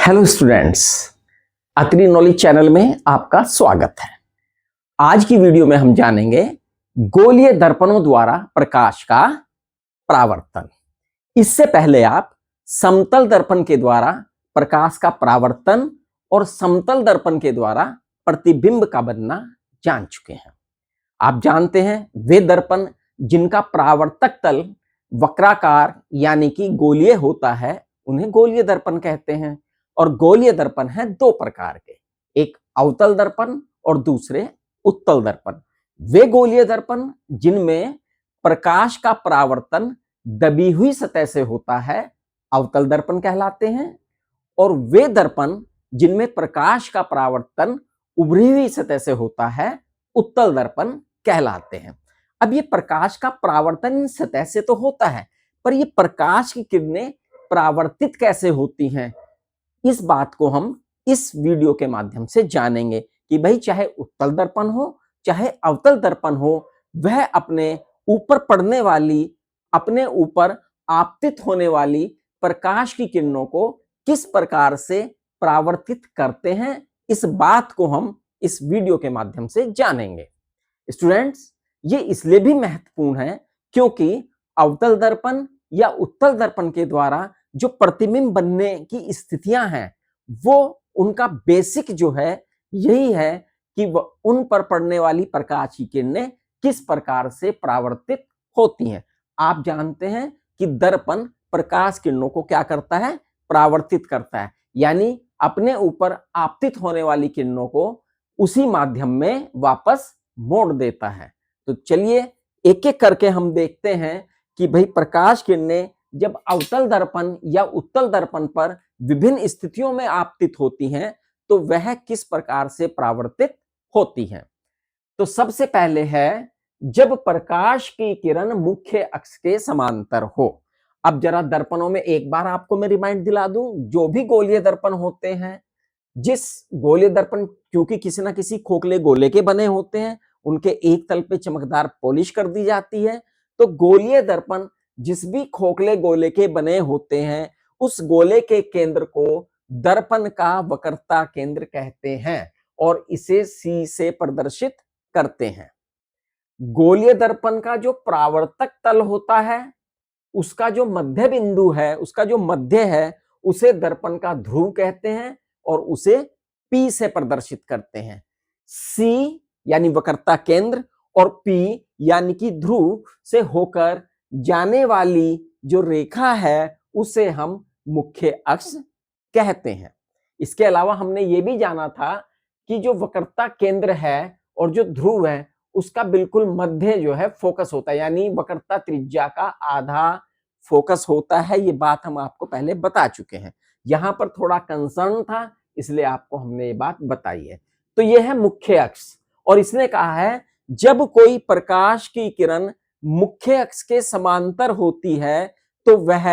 Hello students, अत्री knowledge channel में आपका स्वागत है। आज की वीडियो में हम जानेंगे गोलीय दर्पणों द्वारा प्रकाश का परावर्तन। इससे पहले आप समतल दर्पण के द्वारा प्रकाश का परावर्तन और समतल दर्पण के द्वारा प्रतिबिंब का बनना जान चुके हैं। आप जानते हैं वे दर्पण जिनका परावर्तक तल वक्राकार यानी कि गोलीय होता है उन्हें गोलीय दर्पण कहते हैं। और गोलीय दर्पण है दो प्रकार के, एक अवतल दर्पण और दूसरे उत्तल दर्पण। वे गोलीय दर्पण जिनमें प्रकाश का परावर्तन दबी हुई सतह से होता है अवतल दर्पण कहलाते हैं, और वे दर्पण जिनमें प्रकाश का परावर्तन उभरी हुई सतह से होता है उत्तल दर्पण कहलाते हैं। अब ये प्रकाश का परावर्तन सतह से तो होता है, पर ये प्रकाश की किरणें परावर्तित कैसे होती हैं, इस बात को हम इस वीडियो के माध्यम से जानेंगे कि भाई चाहे उत्तल दर्पण हो चाहे अवतल दर्पण हो, वह अपने ऊपर पड़ने वाली, अपने ऊपर आपतित होने वाली प्रकाश की किरणों को किस प्रकार से परावर्तित करते हैं, इस बात को हम इस वीडियो के माध्यम से जानेंगे। स्टूडेंट्स, ये इसलिए भी महत्वपूर्ण है क्योंकि अवतल दर्पण या उत्तल दर्पण के द्वारा जो प्रतिबिंब बनने की स्थितियां हैं वो उनका बेसिक जो है यही है कि उन पर पड़ने वाली प्रकाश की किरणें किस प्रकार से परावर्तित होती हैं। आप जानते हैं कि दर्पण प्रकाश किरणों को क्या करता है, परावर्तित करता है, यानी अपने ऊपर आपतित होने वाली किरणों को उसी माध्यम में वापस मोड़ देता है। तो चलिए एक एक करके हम देखते हैं कि भाई प्रकाश किरणें जब अवतल दर्पण या उत्तल दर्पण पर विभिन्न स्थितियों में आपतित होती हैं तो वह किस प्रकार से परावर्तित होती हैं। तो सबसे पहले है जब प्रकाश की किरण मुख्य अक्ष के समांतर हो। अब जरा दर्पणों में एक बार आपको मैं रिमाइंड दिला दूं, जो भी गोलीय दर्पण होते हैं, जिस गोलीय दर्पण क्योंकि किसी ना किसी खोखले गोले के बने होते हैं, उनके एक तल पे चमकदार पॉलिश कर दी जाती है, तो गोलीय दर्पण जिस भी खोखले गोले के बने होते हैं उस गोले के केंद्र को दर्पण का वक्रता केंद्र कहते हैं और इसे C से प्रदर्शित करते हैं। गोलीय दर्पण का जो परावर्तक तल होता है उसका जो मध्य बिंदु है, उसका जो मध्य है, उसे दर्पण का ध्रुव कहते हैं और उसे P से प्रदर्शित करते हैं। C यानी वक्रता केंद्र और P यानी कि ध्रुव से होकर जाने वाली जो रेखा है उसे हम मुख्य अक्ष कहते हैं। इसके अलावा हमने ये भी जाना था कि जो वक्रता केंद्र है और जो ध्रुव है उसका बिल्कुल मध्य जो है फोकस होता है, यानी वक्रता त्रिज्या का आधा फोकस होता है। ये बात हम आपको पहले बता चुके हैं, यहां पर थोड़ा कंसर्न था इसलिए आपको हमने ये बात बताई है। तो ये है मुख्य अक्ष, और इसने कहा है जब कोई प्रकाश की किरण मुख्य अक्ष के समांतर होती है तो वह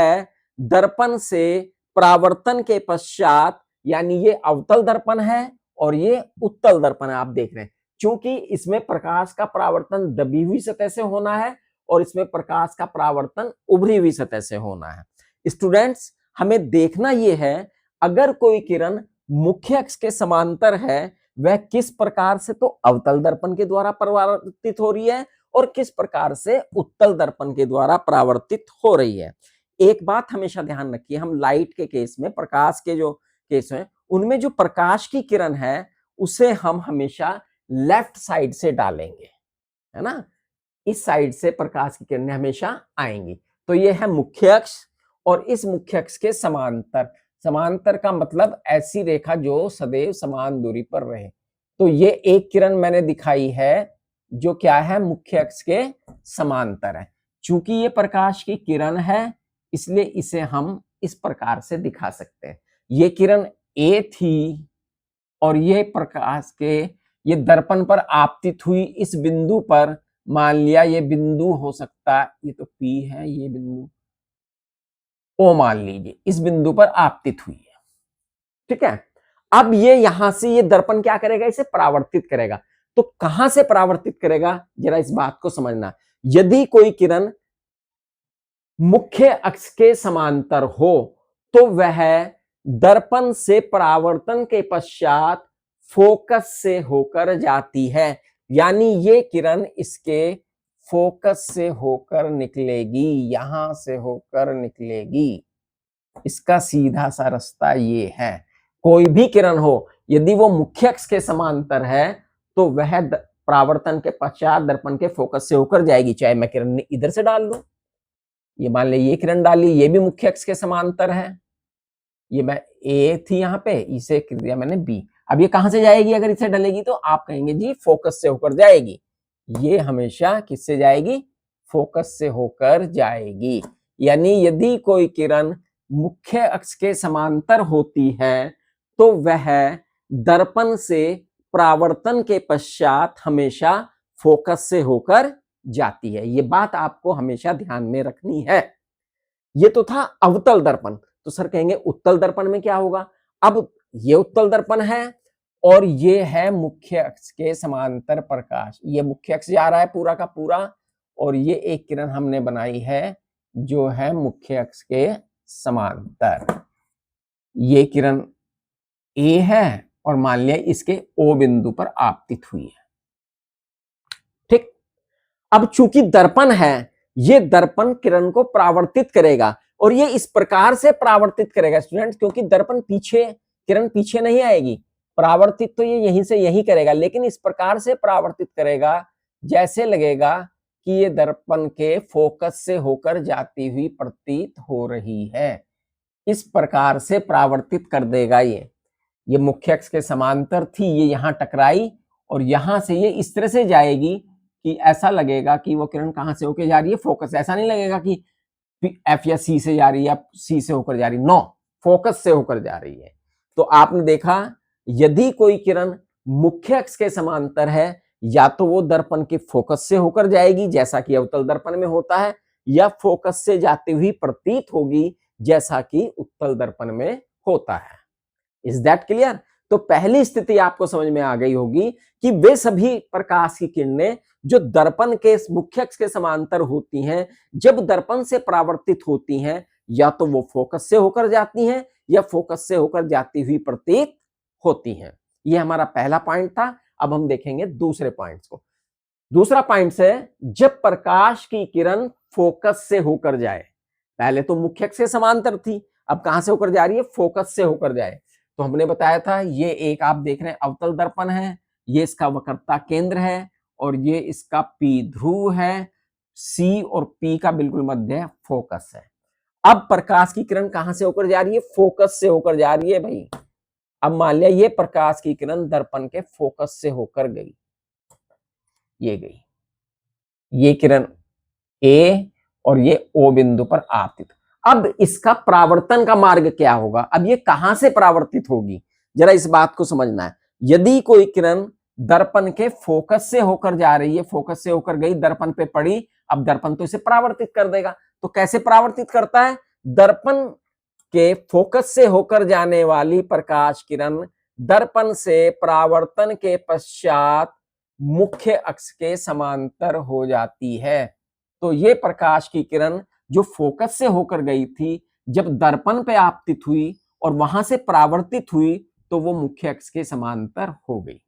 दर्पण से परावर्तन के पश्चात, यानी ये अवतल दर्पण है और ये उत्तल दर्पण है, आप देख रहे हैं, क्योंकि इसमें प्रकाश का परावर्तन दबी हुई सतह से होना है और इसमें प्रकाश का परावर्तन उभरी हुई सतह से होना है। स्टूडेंट्स, हमें देखना यह है अगर कोई किरण मुख्य अक्ष के समांतर है वह किस प्रकार से, तो अवतल दर्पण के द्वारा परावर्तित हो रही है और किस प्रकार से उत्तल दर्पण के द्वारा परावर्तित हो रही है। एक बात हमेशा ध्यान रखिए, हम लाइट के केस में, प्रकाश के जो केस हैं उनमें जो प्रकाश की किरण है उसे हम हमेशा लेफ्ट साइड से डालेंगे, है ना, इस साइड से प्रकाश की किरणें हमेशा आएंगी। तो ये है मुख्य अक्ष और इस मुख्य अक्ष के समांतर, समांतर का मतलब ऐसी रेखा जो सदैव समान दूरी पर रहे। तो ये एक किरण मैंने दिखाई है जो क्या है, मुख्य अक्ष के समांतर है। चूंकि ये प्रकाश की किरण है इसलिए इसे हम इस प्रकार से दिखा सकते हैं। ये किरण A थी और ये प्रकाश के, ये दर्पण पर आपतित हुई इस बिंदु पर, मान लिया ये बिंदु हो सकता, ये तो P है, ये बिंदु O मान लीजिए, इस बिंदु पर आपतित हुई है, ठीक है। अब ये यहां से ये दर्पण क्या करेगा, इसे परावर्तित करेगा। तो कहां से परावर्तित करेगा, जरा इस बात को समझना। यदि कोई किरण मुख्य अक्ष के समांतर हो तो वह दर्पण से परावर्तन के पश्चात फोकस से होकर जाती है, यानी ये किरण इसके फोकस से होकर निकलेगी, यहां से होकर निकलेगी। इसका सीधा सा रास्ता ये है। कोई भी किरण हो, यदि वो मुख्य अक्ष के समांतर है तो वह परावर्तन के पश्चात दर्पण के फोकस से होकर जाएगी। चाहे मैं किरण इधर से डाल लूं, ये मान ले ये किरण डाली, ये भी मुख्य अक्ष के समांतर है, ये मैं ए थी यहां पे, इसे कर दिया मैंने बी। अब ये कहां से जाएगी? अगर इसे डलेगी तो आप कहेंगे जी फोकस से होकर जाएगी। ये हमेशा किससे जाएगी? फोकस से होकर जाएगी। यानी यदि कोई किरण मुख्य अक्ष के समांतर होती है तो वह दर्पण से परावर्तन के पश्चात हमेशा फोकस से होकर जाती है। ये बात आपको हमेशा ध्यान में रखनी है। ये तो था अवतल दर्पण। तो सर कहेंगे उत्तल दर्पण में क्या होगा? अब ये उत्तल दर्पण है और ये है मुख्य अक्ष के समांतर प्रकाश। ये मुख्य अक्ष जा रहा है पूरा का पूरा, और ये एक किरण हमने बनाई है जो है मुख्य अक्ष के समांतर। ये किरण ए है और मान लिया इसके ओ बिंदु पर आपतित हुई है। ठीक। अब चूंकि दर्पण है, ये दर्पण किरण को परावर्तित करेगा, और ये इस प्रकार से परावर्तित करेगा स्टूडेंट, क्योंकि दर्पण पीछे, किरण पीछे नहीं आएगी, परावर्तित तो ये यहीं से यही करेगा, लेकिन इस प्रकार से परावर्तित करेगा जैसे लगेगा कि ये दर्पण के फोकस से होकर जाती हुई प्रतीत हो रही है। इस प्रकार से परावर्तित कर देगा। ये मुख्य अक्ष के समांतर थी, ये यहां टकराई और यहां से ये इस तरह से जाएगी कि ऐसा लगेगा कि वो किरण कहां से होकर जा रही है? फोकस। ऐसा नहीं लगेगा कि एफ या सी से जा रही है या सी से होकर जा रही है, नो, फोकस से होकर जा रही है। तो आपने देखा, यदि कोई किरण मुख्य अक्ष के समांतर है, या तो वो दर्पण के फोकस से होकर जाएगी जैसा कि अवतल दर्पण में होता है, या फोकस से जाती हुई प्रतीत होगी जैसा कि उत्तल दर्पण में होता है। Is that clear? तो पहली स्थिति आपको समझ में आ गई होगी कि वे सभी प्रकाश की किरणें जो दर्पण के मुख्य अक्ष के समांतर होती हैं, जब दर्पण से परावर्तित होती हैं, या तो वो फोकस से होकर जाती हैं या फोकस से होकर जाती हुई प्रतीत होती हैं। ये हमारा पहला पॉइंट था। अब हम देखेंगे दूसरे पॉइंट्स को। दूसरा पॉइंट है, जब प्रकाश की किरण फोकस से होकर जाए, पहले तो मुख्य अक्ष से समांतर थी, अब कहां से होकर जा रही है? फोकस से होकर जाए। तो हमने बताया था, ये एक आप देख रहे हैं अवतल दर्पण है, ये इसका वक्रता केंद्र है, और ये इसका पी ध्रुव है, सी और पी का बिल्कुल मध्य फोकस है। अब प्रकाश की किरण कहां से होकर जा रही है? फोकस से होकर जा रही है भाई। अब मान लिया ये प्रकाश की किरण दर्पण के फोकस से होकर गई, ये गई, ये किरण ए और ये ओ बिंदु पर आपतित। अब इसका परावर्तन का मार्ग क्या होगा? अब ये कहां से परावर्तित होगी, जरा इस बात को समझना है। यदि कोई किरण दर्पण के फोकस से होकर जा रही है, फोकस से होकर गई, दर्पण पे पड़ी, अब दर्पण तो इसे परावर्तित कर देगा। तो कैसे परावर्तित करता है? दर्पण के फोकस से होकर जाने वाली प्रकाश किरण दर्पण से परावर्तन के पश्चात मुख्य अक्ष के समांतर हो जाती है। तो ये प्रकाश की किरण जो फोकस से होकर गई थी, जब दर्पण पे आपतित हुई और वहां से परावर्तित हुई, तो वो मुख्य अक्ष के समांतर हो गई।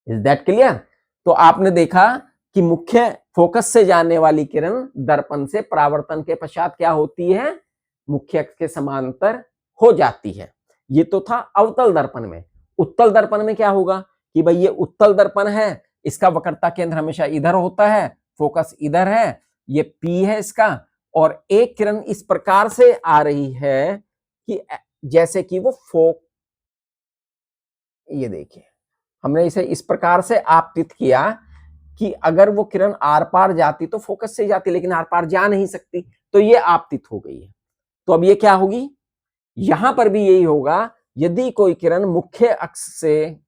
Is that clear? तो आपने देखा कि मुख्य फोकस से जाने वाली किरण दर्पण से परावर्तन के पश्चात क्या होती है? मुख्य अक्ष के समांतर हो जाती है। ये तो था अवतल दर्पण में। उत्तल दर्पण में क्या होगा कि भाई ये उत्तल दर्पण है, इसका वक्रता केंद्र हमेशा इधर होता है, फोकस इधर है, ये पी है इसका, और एक किरण इस प्रकार से आ रही है कि जैसे कि वो ये देखिए, हमने इसे इस प्रकार से आपतित किया कि अगर वो किरण आर पार जाती तो फोकस से जाती, लेकिन आर पार जा नहीं सकती, तो ये आपतित हो गई है। तो अब ये क्या होगी? यहां पर भी यही होगा। यदि कोई किरण मुख्य अक्ष से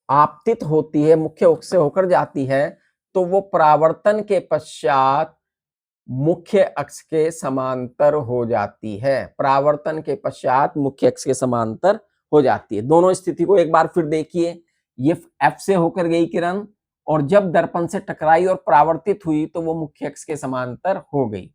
आपतित होती है, मुख्य अक्ष से होकर जाती है, तो वो परावर्तन के पश्चात मुख्य अक्ष के समांतर हो जाती है। परावर्तन के पश्चात मुख्य अक्ष के समांतर हो जाती है। दोनों स्थिति को एक बार फिर देखिए। ये एफ से होकर गई किरण, और जब दर्पण से टकराई और परावर्तित हुई तो वो मुख्य अक्ष के समांतर हो गई।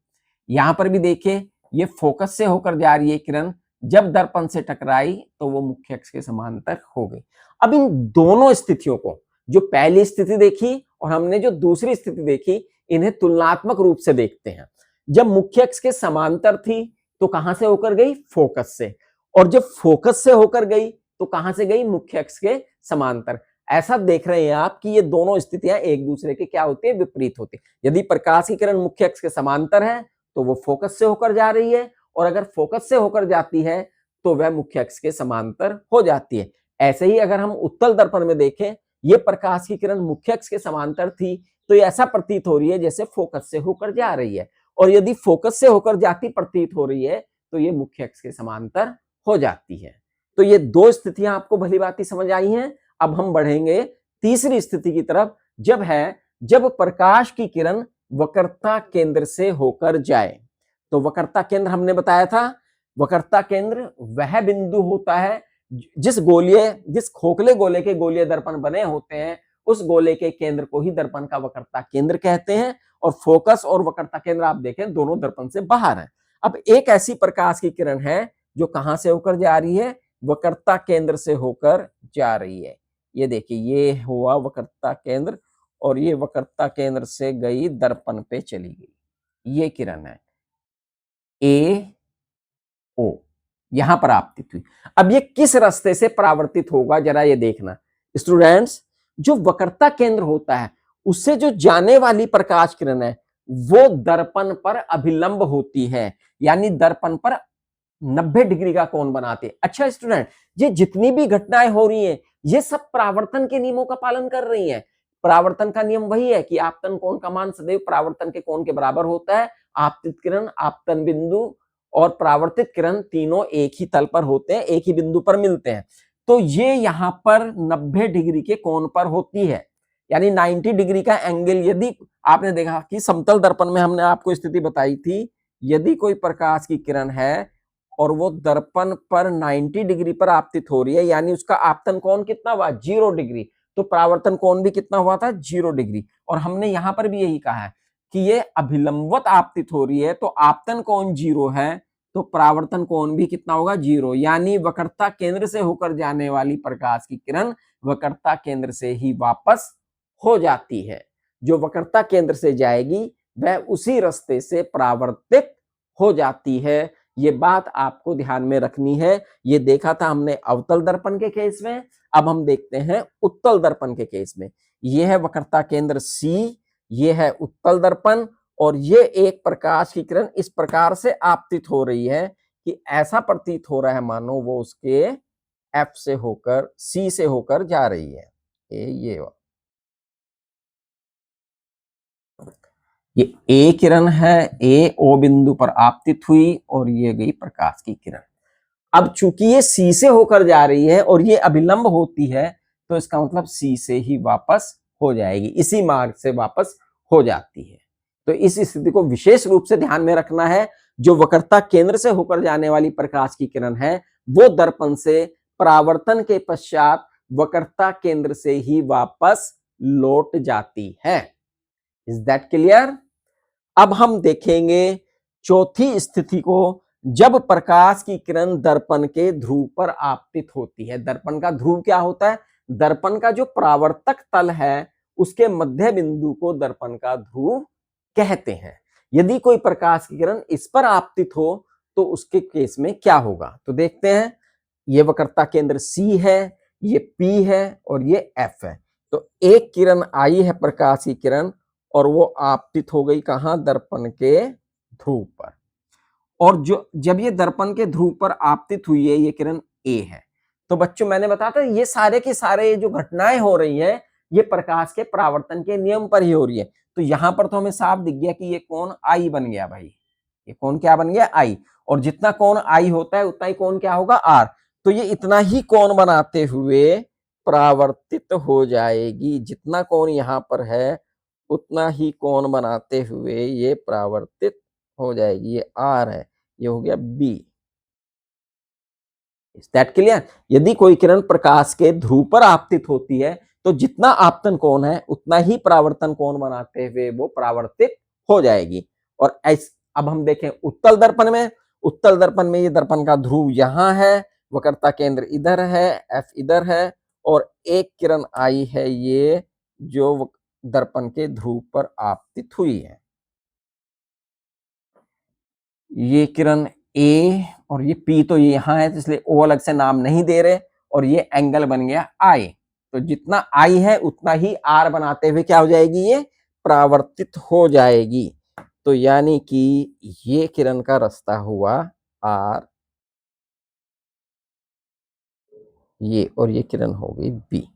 यहां पर भी देखिए, ये फोकस से होकर जा रही है किरण, जब दर्पण से टकराई तो वो मुख्य अक्ष के समांतर हो गई। अब इन दोनों स्थितियों को, जो पहली स्थिति देखी और हमने जो दूसरी स्थिति देखी, इन्हें तुलनात्मक रूप से देखते हैं। जब मुख्य अक्ष के समांतर थी तो कहां से होकर गई? फोकस से। और जब फोकस से होकर गई तो कहां से गई? मुख्य अक्ष के समांतर। ऐसा देख रहे हैं आप कि ये दोनों स्थितियां एक दूसरे के क्या होती है? विपरीत होती है। यदि प्रकाश की किरण मुख्य अक्ष के समांतर है तो वो फोकस से होकर जा रही है, और अगर फोकस से होकर जाती है तो वह मुख्य अक्ष के समांतर हो जाती है। ऐसे ही अगर हम उत्तल दर्पण में देखें, ये प्रकाश की किरण मुख्य अक्ष के समांतर थी तो ये ऐसा प्रतीत हो रही है जैसे फोकस से होकर जा रही है, और यदि फोकस से होकर जाती प्रतीत हो रही है तो ये मुख्य अक्ष के समांतर हो जाती है। तो ये दो स्थितियां आपको भली भांति समझ आई हैं। अब हम बढ़ेंगे तीसरी स्थिति की तरफ, जब प्रकाश की किरण वक्रता केंद्र से होकर जाए। तो वक्रता केंद्र हमने बताया था, वक्रता केंद्र वह बिंदु होता है जिस खोखले गोले के गोलीय दर्पण बने होते हैं, उस गोले के केंद्र को ही दर्पण का वक्रता केंद्र कहते हैं। और फोकस और वक्रता केंद्र आप देखें दोनों दर्पण से बाहर है। अब एक ऐसी प्रकाश की किरण है जो कहां से होकर जा रही है? वक्रता केंद्र से होकर जा रही है। ये देखिए, ये हुआ वक्रता केंद्र, और ये वक्रता केंद्र से गई दर्पण पे चली गई। ये किरण है ए ओ, यहां पर आपतित हुई। अब ये किस रास्ते से परावर्तित होगा जरा ये देखना स्टूडेंट्स। जो वक्रता केंद्र होता है उससे जो जाने वाली प्रकाश किरण है वो दर्पण पर अभिलंब होती है, यानी दर्पण पर 90 डिग्री का कोण बनाते हैं। अच्छा स्टूडेंट, ये जितनी भी घटनाएं हो रही हैं ये सब परावर्तन के नियमों का पालन कर रही हैं। परावर्तन का नियम वही है कि आपतन कोण का मान सदैव परावर्तन के कोण के बराबर होता है। आपतित किरण, आपतन बिंदु और परावर्तित किरण तीनों एक ही तल पर होते हैं, एक ही बिंदु पर मिलते हैं। तो ये यहां पर 90 डिग्री के कोण पर होती है, यानी 90 डिग्री का एंगल। यदि आपने देखा कि समतल दर्पण में हमने आपको स्थिति बताई थी, यदि कोई प्रकाश की किरण है और वो दर्पण पर 90 डिग्री पर आपतित हो रही है, यानी उसका आपतन कोण कितना हुआ? 0 डिग्री। तो परावर्तन कोण भी कितना हुआ था? 0 डिग्री। और हमने यहां पर भी यही कहा है कि ये अभिलंबवत आपतित हो रही है, तो आपतन कोण 0 है तो परावर्तन कोण भी कितना होगा? 0। यानी वक्रता केंद्र से होकर जाने वाली प्रकाश की किरण वक्रता केंद्र से ही वापस हो जाती है। जो वक्रता केंद्र से जाएगी वह उसी रास्ते से परावर्तित हो जाती है। ये बात आपको ध्यान में रखनी है। ये देखा था हमने अवतल दर्पण के केस में, अब हम देखते हैं उत्तल दर्पण के केस में। ये है वक्रता केंद्र सी, ये है उत्तल दर्पण, और ये एक प्रकाश की किरण इस प्रकार से आपतित हो रही है कि ऐसा प्रतीत हो रहा है मानो वो उसके एफ से होकर, सी से होकर जा रही है। ये ए किरण है, ए ओ बिंदु पर आपतित हुई और ये गई प्रकाश की किरण। अब चूंकि ये सी से होकर जा रही है और ये अभिलंब होती है तो इसका मतलब सी से ही वापस हो जाएगी, इसी मार्ग से वापस हो जाती है। तो इस स्थिति को विशेष रूप से ध्यान में रखना है। जो वक्रता केंद्र से होकर जाने वाली प्रकाश की किरण है वो दर्पण से परावर्तन के पश्चात वक्रता केंद्र से ही वापस लौट जाती है। Is that clear? अब हम देखेंगे चौथी स्थिति को, जब प्रकाश की किरण दर्पण के ध्रुव पर आपतित होती है। दर्पण का ध्रुव क्या होता है? दर्पण का जो परावर्तक तल है उसके मध्य बिंदु को दर्पण का ध्रुव कहते हैं। यदि कोई प्रकाश की किरण इस पर आपतित हो तो उसके केस में क्या होगा? तो देखते हैं। ये वक्रता केंद्र सी है, ये पी है और ये एफ है। तो एक किरण आई है प्रकाश की किरण और वो आपतित हो गई कहां? दर्पण के ध्रुव पर। और जब ये दर्पण के ध्रुव पर आपतित हुई है, ये किरण ए है। तो बच्चों मैंने बताया था ये सारे के सारे जो घटनाएं हो रही है ये प्रकाश के परावर्तन के नियम पर ही हो रही है। तो यहां पर तो हमें साफ दिख गया कि ये कोण आई बन गया भाई। ये कोण क्या बन गया? आई। और जितना कोण आई होता है उतना ही कोण क्या होगा? आर। तो ये इतना ही कोण बनाते हुए परावर्तित हो जाएगी। जितना कोण यहां पर है उतना ही कोण बनाते हुए ये परावर्तित हो जाएगी। ये आर है, ये हो गया बी। Is that clear? यदि कोई किरण प्रकाश के ध्रुव पर आपतित होती है तो जितना आपतन कोण है उतना ही परावर्तन कोण बनाते हुए वो परावर्तित हो जाएगी। और अब हम देखें उत्तल दर्पण में। उत्तल दर्पण में ये दर्पण का ध्रुव यहां है, वक्रता केंद्र इधर है, एफ इधर है, और एक किरण आई है ये जो दर्पण के ध्रुव पर आपतित हुई है। ये किरण ए और ये पी तो ये यहां है, तो इसलिए ओ अलग से नाम नहीं दे रहे, और ये एंगल बन गया आई। तो जितना आई है उतना ही आर बनाते हुए क्या हो जाएगी, ये परावर्तित हो जाएगी। तो यानी कि ये किरण का रास्ता हुआ आर, ये, और ये किरण हो गई बी।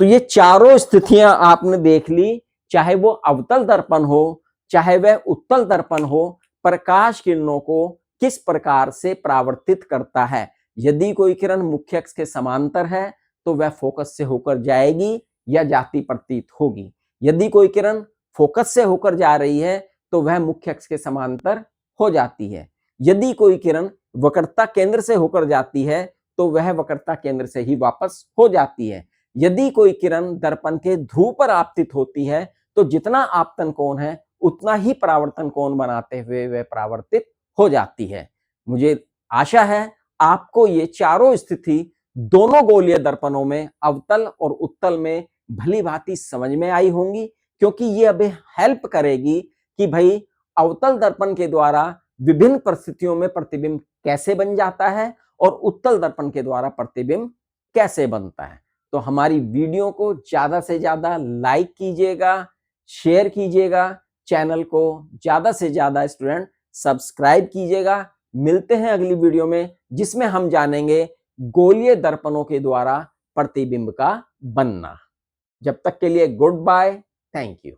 तो ये चारों स्थितियां आपने देख ली, चाहे वो अवतल दर्पण हो चाहे वह उत्तल दर्पण हो, प्रकाश किरणों को किस प्रकार से परावर्तित करता है। यदि कोई किरण मुख्य अक्ष के समांतर है तो वह फोकस से होकर जाएगी या जाती प्रतीत होगी। यदि कोई किरण फोकस से होकर जा रही है तो वह मुख्य अक्ष के समांतर हो जाती है। यदि कोई किरण वक्रता केंद्र से होकर जाती है तो वह वक्रता केंद्र से ही वापस हो जाती है। यदि कोई किरण दर्पण के ध्रुव पर आपतित होती है तो जितना आपतन कोण है उतना ही परावर्तन कोण बनाते हुए वह परावर्तित हो जाती है। मुझे आशा है आपको ये चारों स्थिति दोनों गोलीय दर्पणों में, अवतल और उत्तल में भली भांति समझ में आई होंगी, क्योंकि ये अभी हेल्प करेगी कि भाई अवतल दर्पण के द्वारा विभिन्न परिस्थितियों में प्रतिबिंब कैसे बन जाता है और उत्तल दर्पण के द्वारा प्रतिबिंब कैसे बनता है। तो हमारी वीडियो को ज्यादा से ज्यादा लाइक कीजिएगा, शेयर कीजिएगा, चैनल को ज्यादा से ज्यादा स्टूडेंट सब्सक्राइब कीजिएगा। मिलते हैं अगली वीडियो में जिसमें हम जानेंगे गोलीय दर्पणों के द्वारा प्रतिबिंब का बनना। जब तक के लिए गुड बाय, थैंक यू।